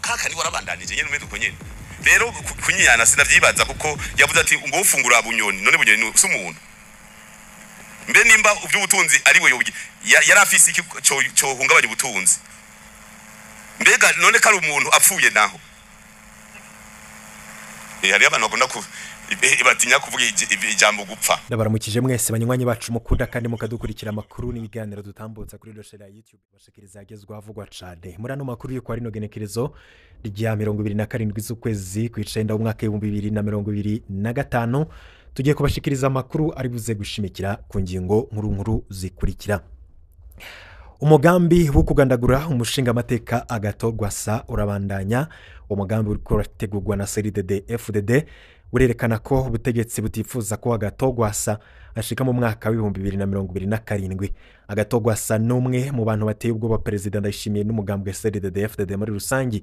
kakani warabandanije nyene umeze uko nyene rero kunyiyana sinavyibaza kuko yavuze ati ngo ufungura bunyoni none bunyoni si umuntu mbe nimba uby'ubutunzi ari we yari afise iki cyo hungabanya ubutunzi mbega none kari umuntu apfuye naho hari abantu bakunda batinya kuvuga ijambo gupfa. Ndabaramukije mwese banywanyi bacu mukunda kandi mukadukurikira amakuru n'ibiganiro dutambutsa kuri doshera ya YouTube bashikiriza agezwa havugwa cane muri ano makuru yuko ari no genekerezo rya 27 z'ukwezi kw'icenda umwaka wa 2025 tugiye kubashikiriza amakuru ari buze gushimikira ku ngingo nkuru zikurikira. Umugambi wo kugandagura umushinga amateka Agatogwasa urabandanya. Umugambi uriko urategurwa na CNDD-FDD urerekana ko ubutegetsi butifuza ko Agatogwasa ashika mu mwaka wa 2027. Agatogwasa numwe mu bantu bateye ubwoba President Ndayishimiye n'umugambi wa CNDD-FDD muri rusangi.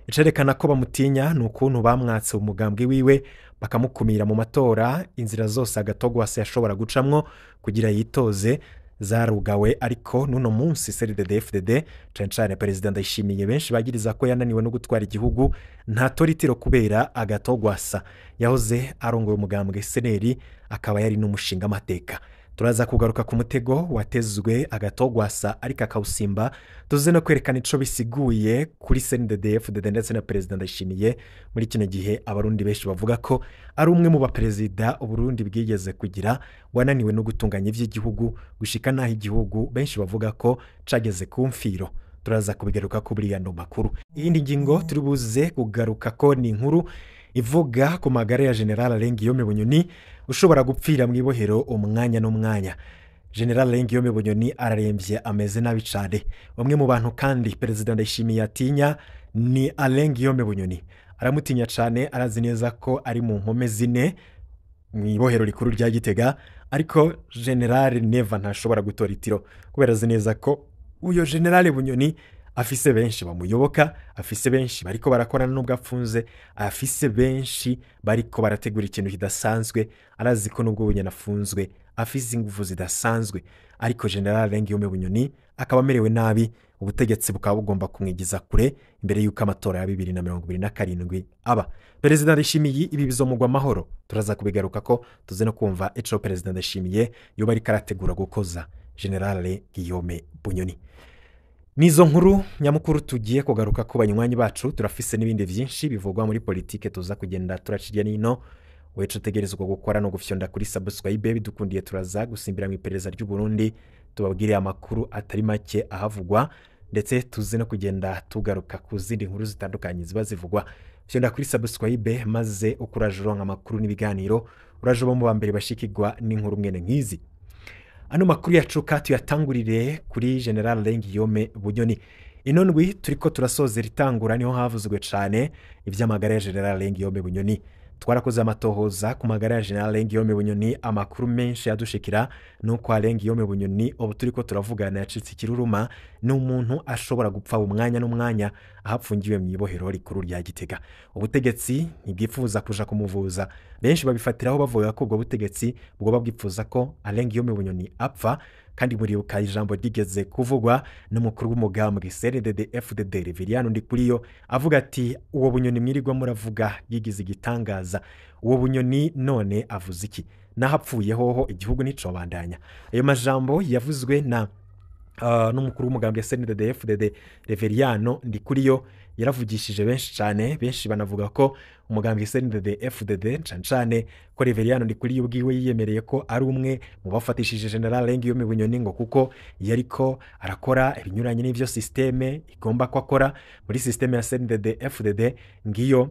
Icerekana ko bamutinya n'ukuntu bamwatse umugambwe wiwe bakamukumira mu matora, inzira zose Agatogwasa yashobora gucamwo kugira yitoze zarugawe, ariko nuno munsi CNDD-FDD cancane President Ndayishimiye benshi bagiriza ko yananiwe no gutwara igihugu nta toritiro kubera Agatogwasa yahoze arongoye umugambwe SNL akaba yari n'umushinga amateka. Turaza kugaruka ku mutego watezwe Agatogwasa ariko akawusimba, tuze no kwerekana ico bisiguye kuri CNDD-FDD ndetse na President Ndayishimiye muri kino gihe abarundi benshi bavuga ko ari umwe mu baperezida uburundi bwigeze kugira wananiwe no gutunganya ivy'igihugu gushika naho igihugu benshi bavuga ko cageze ku mfiro. Turaza kubigaruka ku buriyano makuru. Iyindi ngingo turi buze kugaruka ko ni inkuru ivuga ku magara ya General Alengiyome Bunyoni ushobora gupfira mu ibohero umwanya n'umwanya. General Alengiyome Bunyoni araremvye ameze nabi cane. Bamwe mu bantu kandi President Ndayishimiye atinya ni Alengiyome Bunyoni. Aramutinya cane, arazi neza ko ari mu nkome zine mu ibohero rikuru rya Gitega, ariko General Neva ntashobora gutora itiro kubera azi neza ko uyo General Bunyoni afise benshi bamuyoboka, afise benshi bariko barakorana n'ubwo apfunze, afise benshi bariko barategura ikintu kidasanzwe, arazi ko nubwo Bunyoni afunzwe afise ingufu zidasanzwe, ariko General Alengiyome Bunyoni akaba amerewe nabi. Ubutegetsi bukaba bugomba kumwigiza kure imbere yuko amatora ya 2027 aba. President Ndayishimiye ibi bizomugwa amahoro, turaza kubigaruka ko tuze no kumva ico President Ndayishimiye yoba ari karategura gukoza General Alengiyome Bunyoni. Nizo nkuru nyamukuru tugiye kugaruka ko banywanyi bacu, turafise n'ibindi vyinshi bivugwa muri politike tuza kugenda turacirya nino. Weco tegerezwa gukora no gufyonda kuri subscribe bidukundiye, turaza gusimbira mu iperereza ry'u Burundi tubabwire amakuru atari make ahavugwa, ndetse tuze no kugenda tugaruka ku zindi nkuru zitandukanye ziba zivugwa. Fyonda kuri subscribe maze ukurajuronka amakuru n'ibiganiro urajobo mu bambere bashikirwa n'inkuru mwene nkizi. Ano makuru yacu katu yatangurire kuri General Alengiyome Bunyoni. Inondwi turiko turasoza ritangura niho havuzwe cane ivy'amagara ya General Alengiyome Bunyoni. Twarakoze amatohoza ku magara ya General Alengiyome Bunyoni, amakuru menshi yadushikira nuko Alengiyome Bunyoni ubu turiko turavugana yacitse ikiruruma, n'umuntu ashobora gupfa umwanya n'umwanya ahapfungiwe mu ibohero rikuru rya Gitega. Ubutegetsi ntibwifuza kuja kumuvuza, benshi babifatiraho bavuga ko ubwo butegetsi bwo babwifuza ko Alengiyome Bunyoni apfa, kandi muribuka ijambo rigeze kuvugwa n'umukuru w'umugambwe CNDD-FDD Reveriyano Ndikuriyo avuga ati uwo Bunyoni mwirirwa muravuga yigize igitangaza, uwo Bunyoni none avuze iki? Nahapfuye hoho igihugu nico bandanya. Ayo majambo yavuzwe na n'umukuru w'umugambwe CNDD-FDD Reveriyano Ndikuriyo yaravugishije benshi cane. Benshi banavuga ko umugambwe CNDD-FDD cancane ko Reveriyano Ndikuriyo ubwiwe yiyemereye ko ari umwe mu bafatishije General Alengiyome Bunyoni ngo kuko yariko arakora ibinyuranye n'ivyo systeme igomba ko akora muri systeme ya CNDD-FDD, ngiyo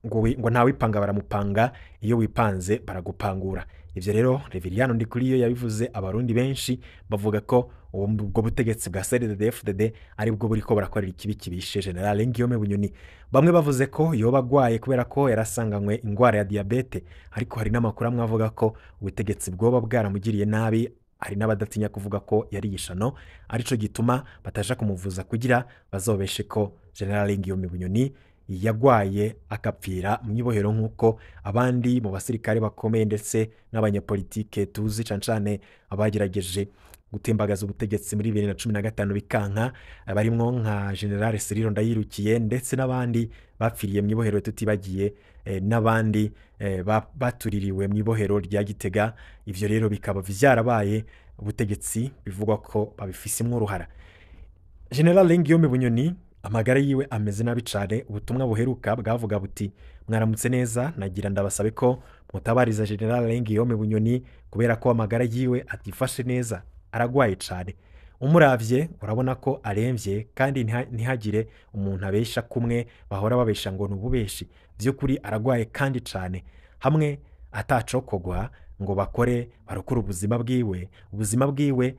ngo nta wipanga baramupanga, iyo wipanze baragupangura. Ivyo rero Reveriyano Ndikuriyo yabivuze, abarundi benshi bavuga ko ubwo butegetsi bwa CNDD-FDD ari bwo buriko barakorera ikibi kibishe General Alengiyome Bunyoni. Bamwe bavuze ko yoba agwaye kubera ko yarasanganywe ingwara ya diabete, ariko hari n'amakuru amwe avuga ko ubutegetsi bwoba bwaramugiriye nabi. Hari n'abadatinya kuvuga ko yari yishano, arico gituma bataja kumuvuza kugira bazobeshe ko General Alengiyome Bunyoni yagwaye akapfira mu ibohero nk'uko abandi mu basirikare bakomeye ndetse n'abanyapolitike tuzi cancane abagerageje gutembagaza ubutegetsi muri 2015 bikanka, barimwo nka General Cyril Ndayirukiye ndetse n'abandi bapfiriye mu ibohero tutibagiye n'abandi batuririwe mu ibohero rya Gitega. Ivyo rero bikaba vyarabaye ubutegetsi bivugwa ko babifisemwo uruhara. General Guillaume Bunyoni amagara yiwe ameze nabi cane. Ubutumwa buheruka bwavuga buti mwaramutse neza, nagira ndabasabe ko mutabariza General Guillaume Bunyoni kubera ko amagara yiwe atifashe neza, aragwaye cane. Umuravye urabona ko aremvye kandi ntihagire umuntu abesha kumwe bahora babesha ngo nububeshi. Vyukuri aragwaye kandi cane, hamwe atacokogwa ngo bakore barukura ubuzima bwiwe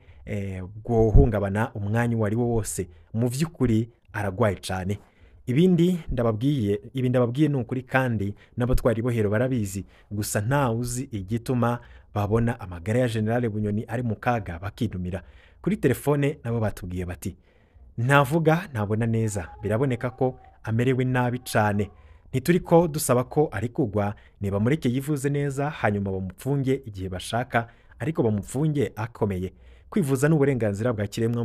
bwohungabana umwanya wari wo wose. Mu vyukuri aragwaye cane. Ibi ndababwiye nukuri kandi n'abatwari bohero barabizi, gusa nta uzi igituma babona amagara ya General Bunyoni ari mu kaga bakidumira. Kuri telefone nabo batubwiye bati ntavuga ntabona neza, biraboneka ko amerewe nabi cane. Ntituriko dusaba ko ari kugwa, niba mureke yivuze neza hanyuma bamupfunge igihe bashaka, ariko bamupfunge akomeye. Kwivuza n'uburenganzira bwa kiremwa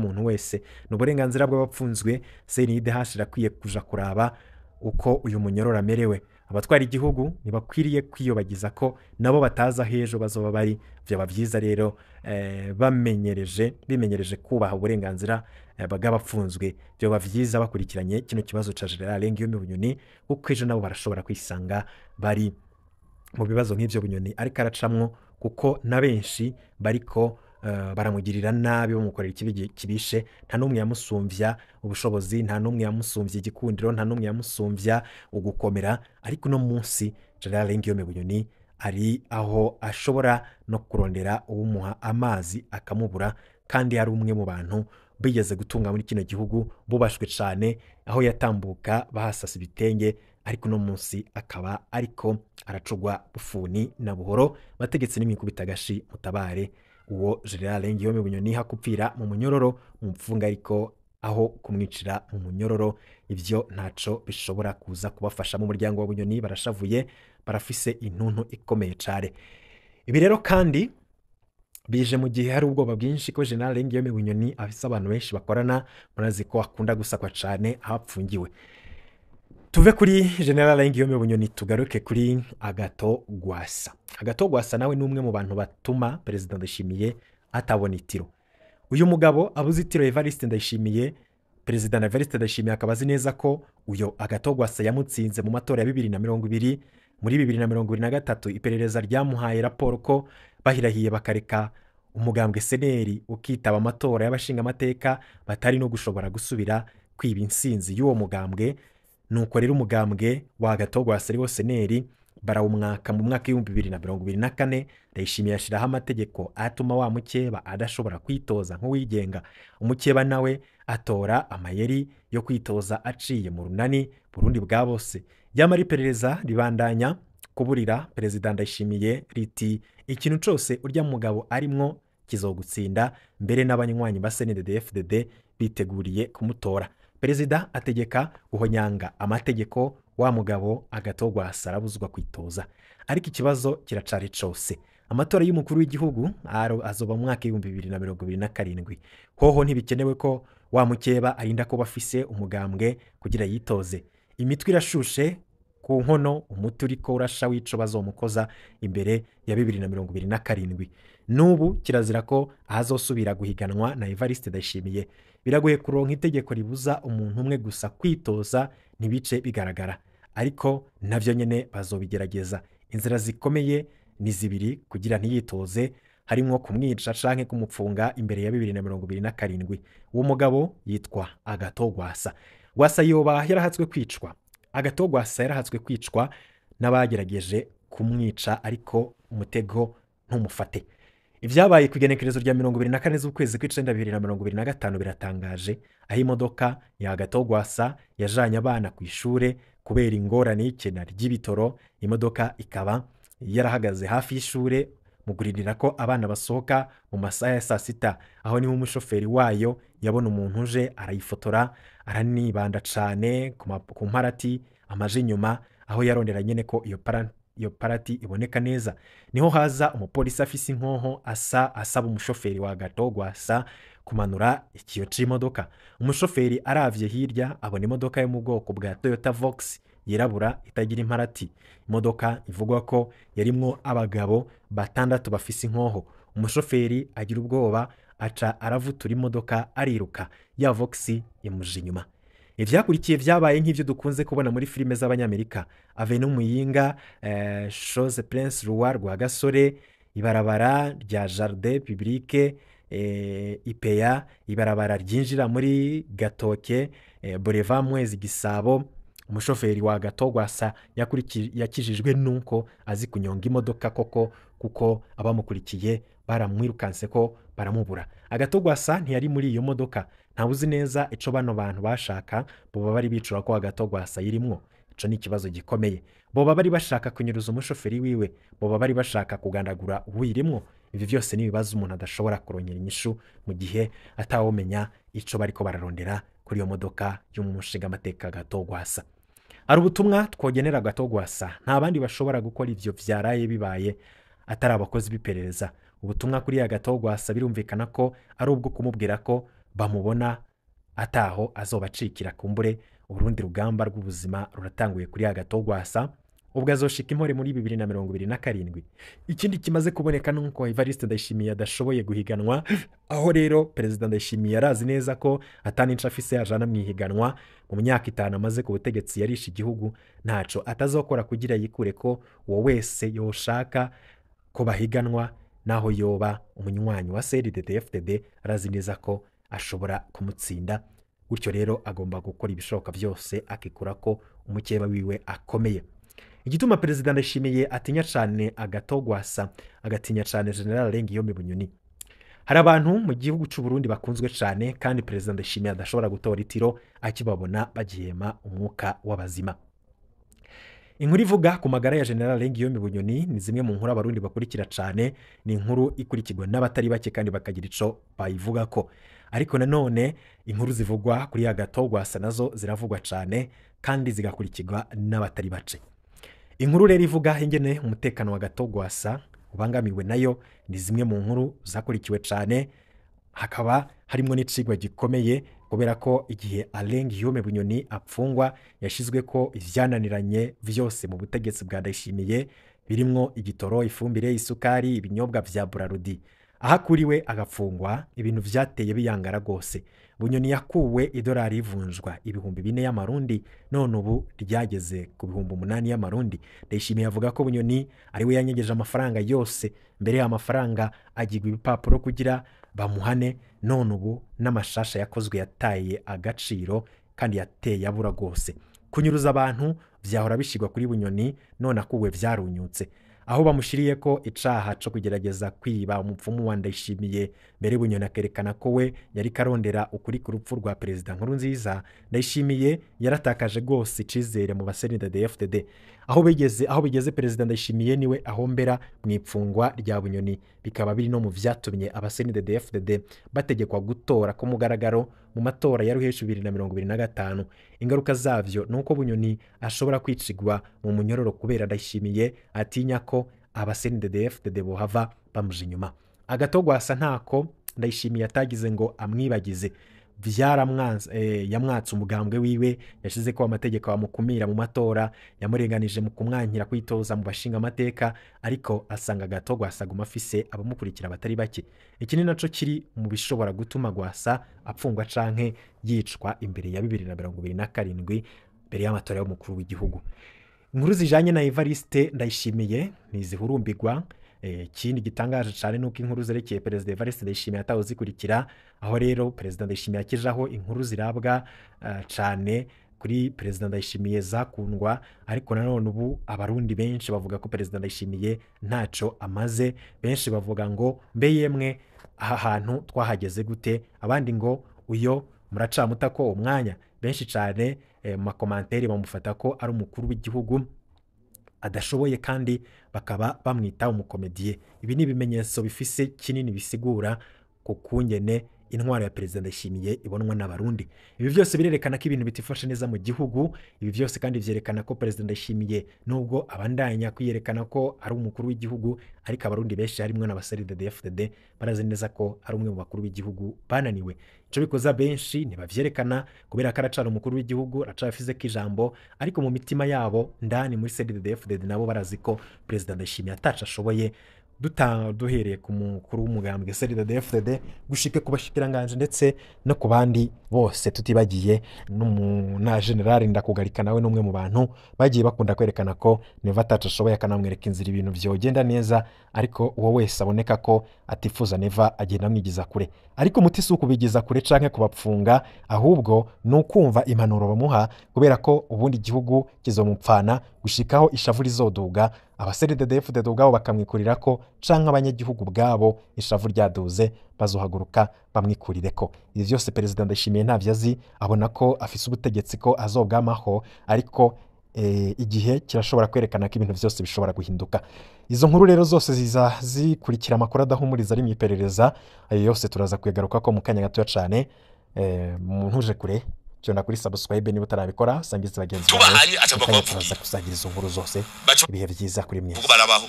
muntu wese, n'uburenganzira bw'abapfunzwe. CNDH irakwiye kuja kuraba uko uyu munyororo amerewe. Abatwara igihugu ntibakwiriye kwiyobagiza ko nabo bataza hejo bazoba bari. Vyaba vyiza rero bimenyereje kubaha uburenganzira bw'abapfunzwe. Vyaba vyiza bakurikiranye kino kibazo ca General Guillaume Bunyoni, kuko ejo nabo barashobora kwisanga bari mu bibazo nk'ivyo Bunyoni ariko aracamwo, kuko na benshi bariko baramugirira nabi bamukorera ikibi kibishe. Nta numwe yamusumvya ubushobozi, nta numwe yamusumvya igikundiro, nta numwe yamusumvya ugukomera. Ariko no munsi General Guillaume Bunyoni ari aho ashobora no kurondera uwumuha amazi akamubura, kandi ari umwe mu bantu bigeze gutunga muri kino gihugu bubashwe cane, aho yatambuka bahasasa ibitenge. Ariko no munsi akaba ariko aracugwa bufuni na buhoro. Bategetse n'imikubita gashi mutabare uwo General Guillaume Bunyoni hakupfira mu munyororo umupfunga, ariko aho kumwicira mu munyororo. Ivyo ntaco bishobora kuza kubafasha. Mu muryango wa Bunyoni barashavuye, barafise intuntu ikomeye cane. Ibi rero kandi bije mu gihe hari ubwoba bwinshi ko General Guillaume Bunyoni afise abantu benshi bakorana, murazi ko akunda gusakwa cane ahapfungiwe. Tuve kuri General Guillaume Bunyoni tugaruke kuri Agathon Rwasa. Agathon Rwasa nawe n'umwe mu bantu batuma President Ndayishimiye atabona itiro. Uyu mugabo abuze itiro Evariste Ndayishimiye, President Evariste Ndayishimiye akabazi neza ko uyo Agathon Rwasa yamutsinze mu matora ya 2020. Muri 2023 iperereza ryamuhaye raporo ko bahirahiye bakareka umugambwe seneri ukitaba amatora y'abashinga amateka batari no gushobora gusubira kwiba insinzi y'uwo mugambwe. Nuko rero umugambwe wa Agathon Rwasa ari wo seneri barawumwaka mu mwaka w'2024. Ndayishimiye ashiraho amategeko atuma wa mukeba adashobora kwitoza nk'uwigenga. Umukeba nawe atora amayeri yo kwitoza aciye mu runani Burundi bwa bose. Yamara iperereza ribandanya kuburira President Ndayishimiye riti ikintu cose urya mugabo arimwo kizogutsinda, mbere n'abanywanyi ba CNDD-FDD biteguriye kumutora. Perezida ategeka guhonyanga amategeko, wa mugabo Agathon Rwasa arabuzwa kwitoza. Ariko ikibazo kiracari cose. Amatora y'umukuru w'igihugu azoba mu mwaka w'2027. Hoho ntibikenewe ko wa mukeba arinda ko bafise umugambwe kugira yitoze. Imitwe irashushe ku nkono, umuti uriko urasha wico bazomukoza imbere ya 2027. Nubu kirazira ko ahazosubira guhiganwa na Evariste Ndayishimiye. Biragoye kuronka itegeko ribuza umuntu umwe gusa kwitoza ntibice bigaragara, ariko navyo nyene bazobigerageza. Inzira zikomeye ni zibiri kugira ntiyitoze, harimwo kumwica canke kumupfunga imbere ya 2027. Uwo mugabo yitwa Agathon Rwasa. Rwasa yoba yarahatswe kwicwa. Agathon Rwasa yarahatswe kwicwa n'abagerageje kumwica, ariko umutego ntumufate. Ivyabaye ku igenekerezo rya 24 z'ukwezi kw'icenda 2025 biratangaje, aho imodoka ya Agathon Rwasa yajanye abana ku ishure kubera ingorane y'ikena ry'ibitoro. Imodoka ikaba yarahagaze hafi y'ishure mu guririra ko abana basohoka mu masaha ya saa sita. Aho niho umushoferi wayo yabona umuntu uje arayifotora, aranibanda cane ku mparati amaje inyuma, aho yarondera nyene ko iyo iyo parati iboneka neza. Niho haza umupolisi afise inkoho asaba umushoferi wa Gatogwasa kumanura ikiyo c'imodoka. Umushoferi aravye hirya abona imodoka yo mu bwoko bwa Toyota Vox yirabura itagira imparati. Imodoka ivugwa ko yarimwo abagabo 6 bafise inkoho. Umushoferi agira ubwoba aca aravutura imodoka ariruka, ya Vox imuje inyuma. Ivyakurikiye vyabaye nk'ivyo dukunze kubona muri filime z'abanyamerika. Ave no muyinga, Chose Prince Roi rwa Gasore, ibarabara rya Jardin Publique, IPEA, ibarabara ryinjira muri Gatoke, Boulevard Mwezi Gisabo. Umushoferi wa Gatogwasa yakijijwe nuko azi kunyonga imodoka koko, kuko abamukurikiye baramwirukanse ko baramubura. Agatogwasa ntiyari muri iyo modoka. Ntabuzi neza ico bano bantu bashaka, boba bari bicura ko Agatogwasa yirimwo. Ico ni ikibazo gikomeye. Boba bari bashaka kunyuruza umushoferi wiwe, boba bari bashaka kugandagura uwirimwo. Ivi vyose ni ibibazo umuntu adashobora kurongera inyishu mu gihe atawomenya ico bariko bararondera kuri iyo modoka y'umushinga amateka Gatogwasa. Ari ubutumwa twogenera Gatogwasa, nta bandi bashobora gukora ivyo vyaraye bibaye atari abakozi biperereza. Ubutumwa kuri ya Gatogwasa birumvikana ko ari ubwo kumubwira ko bamubona ataho azobacikira, kumbure urundi rugamba rw'ubuzima ruratanguye kuri ya Gatogwasa, ubwo azoshika impore muri 2027. Ikindi kimaze kuboneka nuko Evariste Ndayishimiye adashoboye guhiganwa, aho rero Perezida Ndayishimiye arazi neza ko atani inca afise ajana mwihiganwa. Mu myaka 5 amaze ku butegetsi yarisha igihugu, ntaco atazokora kugira yikure ko uwo wese yoshaka ko bahiganwa, naho yoba umunywanyi wa CNDD-FDD arazi neza ko ashobora kumutsinda. Gutyo rero agomba gukora ibishoboka byose akikura ko umukeba wiwe akomeye. Igituma Perezida Ndayishimiye atinya cyane Agatogwasa, agatinya cyane General Lengiyome Bunyoni. Hari abantu mu gihugu cy'u Burundi bakunzwe cyane, kandi Perezida Ndayishimiye adashobora gutora itiro akibabona bagihema umwuka w'abazima. Inkuru ivuga ku magara ya General Lengiyome Bunyoni ni zimwe mu nkuru abarundi bakurikira cyane. Ni inkuru ikurikirwa n'abatari bake kandi bakagira ico bayivuga ko. Ariko nanone inkuru zivugwa kuri Agatogwasa nazo ziravugwa cyane kandi zigakurikirwa n'abatari bace. Inkuru rero ivuga ingene umutekano wa Gatogwasa ubangamiwe nayo ni zimwe mu nkuru zakurikiwe cyane. Hakaba harimo n'icigwa gikomeye, kubera ko igihe Lengiyome Bunyoni apfungwa yashizwe ko ivyananiranye vyose mu butegetsi bwa Ndayishimiye, birimwo igitoro, ifumbire, isukari, ibinyobwa vya Burarudi. Ahakuriwe agafungwa, ibintu vyateye biyangara gose. Bunyoni yakuwe idolari ivunjwa 4,000 y'amarundi, none ubu ryageze ku 8,000 y'amarundi. Ndayishimiye avuga ko Bunyoni ari we yanyegeje amafaranga yose, mbere y'amafaranga agirwa ibipapuro kugira bamuhane, none ubu n'amashasha yakozwe yataye agaciro kandi yateye abura gose. Kunyuruza abantu vyahora bishigwa kuri Bunyoni, none akuwe vyarunyutse. Aho bamushiriye ko icaha cyo kugerageza kwiba umupfumu wa Ndayishimiye, mbere Bunyoni akerekana ko we yari karondera ukuri ku rupfu rwa Perezida Nkurunziza. Ndayishimiye yaratakaje gose icizere mu CNDD-FDD. Aho bigeze Perezida Ndayishimiye niwe ahombera mu ipfungwa rya Bunyoni. Bikaba biri no mu vyatumye CNDD-FDD bategekwa gutora ko mugaragaro mu matora ya Ruheshi 2025. Ingaruka zavyo nuko Bunyoni ashobora kwicigwa mu munyororo kubera Ndayishimiye atinya ko CNDD-FDD bohava bamuje inyuma. Agatogwasa ntako Ndayishimiye atagize ngo amwibagize. Yamwatse umugambwe wiwe, yashize ko amategeko bamukumira mu matora, yamurenganije mu kumwankira kwitoza mu bashinga amateka, ariko asanga Agatogwasa aguma afise abamukurikira batari bake. Iki ni naco kiri mu bishobora gutuma Gwasa apfungwa canke yicwa imbere ya 2027 mbere y'amatora y'umukuru w'igihugu. Inkuru zijanye na Evariste Ndayishimiye nizihurumbirwa. Ikindi gitangaje cyane nuko inkuru zerekeye Perezida Evariste Ndayishimiye atawozikurikira, aho rero Perezida Ndayishimiye akijaho inkuru zirabwa cyane kuri Perezida Ndayishimiye zakundwa, ariko nanone ubu abarundi benshi bavuga ko Perezida Ndayishimiye ntaco amaze. Benshi bavuga ngo mbe yemwe aha hantu twahageze gute, abandi ngo uyo muracamuta ko umwanya. Benshi cyane mu makomantere bamufata ko ari umukuru w'igihugu adashoboye, kandi bakaba bamwita umukomediye. Ibi ni ibimenyetso bifise kinini bisigura ku kungene intwaro ya perezida Ndayishimiye ibonwa n'abarundi. Ibi byose birerekana ko ibintu bitifashe neza mu gihugu. Ibi byose kandi vyerekana ko perezida Ndayishimiye nubwo abandanya kwiyerekana ko ari umukuru w'igihugu, ariko abarundi benshi harimo n'abaSNDD-FDD barazi neza ko ari umwe mu bakuru w'igihugu bananiwe. Ico bikoza benshi ntibavyerekana kubera ko aracana umukuru w'igihugu, aracafise ko ijambo, ariko mu mitima yabo ndani muri CNDD-FDD nabo barazi ko perezida Ndayishimiye ataca ashoboye. Duhereye ku mukuru w'umugambwe CNDD-FDD gushike ku bashikiranganje ndetse no ku bandi bose, tutibagiye na General Ndakugarika nawe n'umwe mu bantu bagiye bakunda kwerekana ko Neva ataca ashoboye, akanamwereka inzira ibintu vyogenda neza, ariko uwo wese aboneka ko atifuza Neva agenda amwigiza kure. Ariko umuti si ukubigiza kure canke kubapfunga, ahubwo nukumva impanuro bamuha, kubera ko ubundi igihugu kizomupfana gushikaho ishavu rizoduga, abaSNDD-FDD ubwabo bakamwikurira ko, canke abanyagihugu bwabo ishavu ryaduze bazohaguruka bamwikurire ko. Ibi vyose perezida Ndayishimiye ntavyo azi, abona ko afise ubutegetsi ko azobwamaho, ariko igihe kirashobora kwerekana ko ibintu vyose bishobora guhinduka. Izo nkuru rero zose ziza zikurikira amakuru adahumuriza ari mwiperereza, ayo yose turaza kuyagaruka ko mu kanya gato cyane. Ntuje kure cyona kuri subscribe niba utarabikora, sangiza bagenzi tubahanye aca turaza kusagira izo nkuru zose. Ibihe byiza kuri mwe barabaho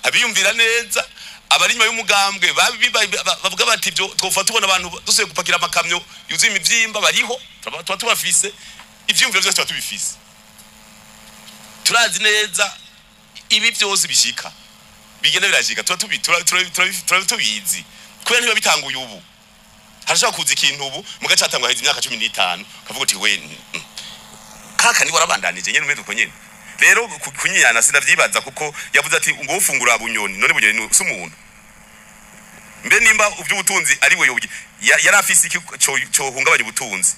abiyumvira neza, abarinyuma y'umugambwe bavuga bati byo twofa tubona abantu dusuye gupakira amakamyo yuzuye imivyimba bariho, tuba tubafise ivyumviro byose, tuba tubifise, turazi neza ibi byose bishika bigenda birashika, tubizi kubera niba bitanguye ubu harashaka kuza ikintu ubu mugacatangwa hizi imyaka 15 kavuga uti we kaka ni warabandanije nyene umeze uko nyene. Rero kunyiyana sinavyibaza kuko yavuze ati ngo ufungura bunyoni, none bunyoni si umuntu. Mbe nimba uvy'ubutunzi ari we yarafise iki cyo hungabanya ubutunzi,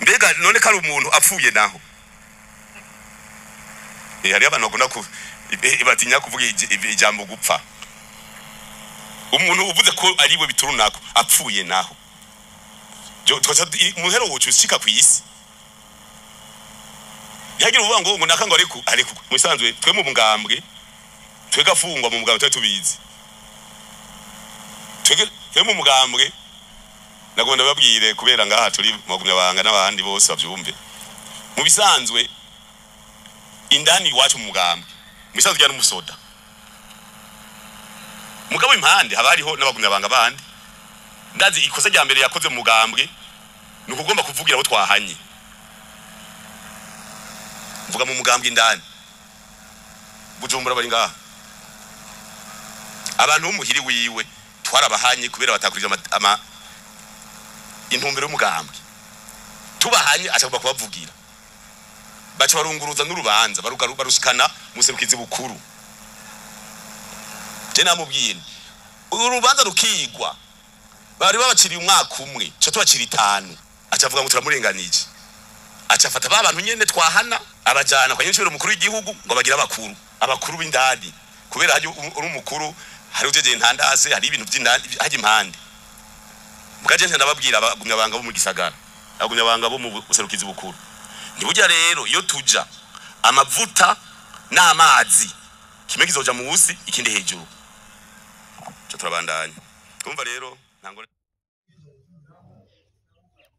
mbega none kari umuntu apfuye naho hari abantu bakunda batinya kuvuga ijambo gupfa. Umuntu uvuze ko ari we biturunako apfuye naho muhero wocu ushika ku isi yagira uvuga ngo nakanga ariko musanzwe twe mu mugambwe twegafungwa mu mugambwe tubizi, twe mu mugambwe nagonda babwire kubera ngaha turi magumya banga n'abandi bose bavyumve. Mu bisanzwe indani wacu mu mugambwe musanzwe cyane umusoda mugabo impande habariho n'abagumya banga bandi, ndazi ikoze rya mbere yakoze mu mugambwe nukugomba kuvugira abo twahanye, mvuga mu mugambwe indani Bujumbura bari ngaha abantu b'umuhiri wiwe twarabahanye kubera batakurije intumbero y'umugambwe, tubahanye ashaka kubavugira, baca barunguruza n'urubanza barushikana muserukizi bukuru. Je namubwiye urubanza rukigwa bari babaciriye umwaka umwe, cyo tubacira 5, aca avuga ngo turamurenganije, aca afata abantu nyene twahana abajana kwa nyinshuro mukuru w'igihugu ngo bagira abakuru b'indani, kubera haje uri umukuru hari ujeje ntandase, hari ibintu by'indani haje impande. Mugaje ndababwira abagumya banga bo mu gisagara, abagumya banga bo mu serukizi bukuru, nibujya rero iyo tuja amavuta n'amazi kimwe kizoja mu busi ikindi hejuru, cyo turabandanya kumva rero ntango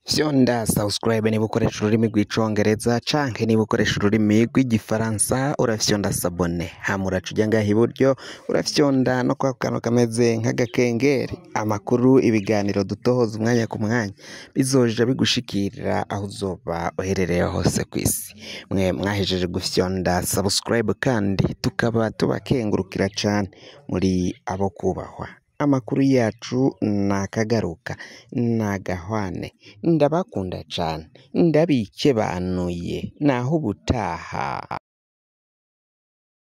Fyonda subscribe niba ukoresha ururimi rw'icongereza canke niba ukoresha ururimi rw'igifaransa urafyonda sabone, hamura cuja ngaho iburyo urafyonda no kwa kantu kameze nk'agakengeri. Amakuru ibiganiro dutohoza umwanya ku mwanya bizoja bigushikirira aho uzoba uherereye hose kw'isi. Mwe mwahejeje gufyonda subscribe kandi tukaba tubakengurukira cane muri abo kubahwa. Amakuru yacu nakagaruka nagahwane, ndabakunda cane, ndabikebanuye naho ubutaha.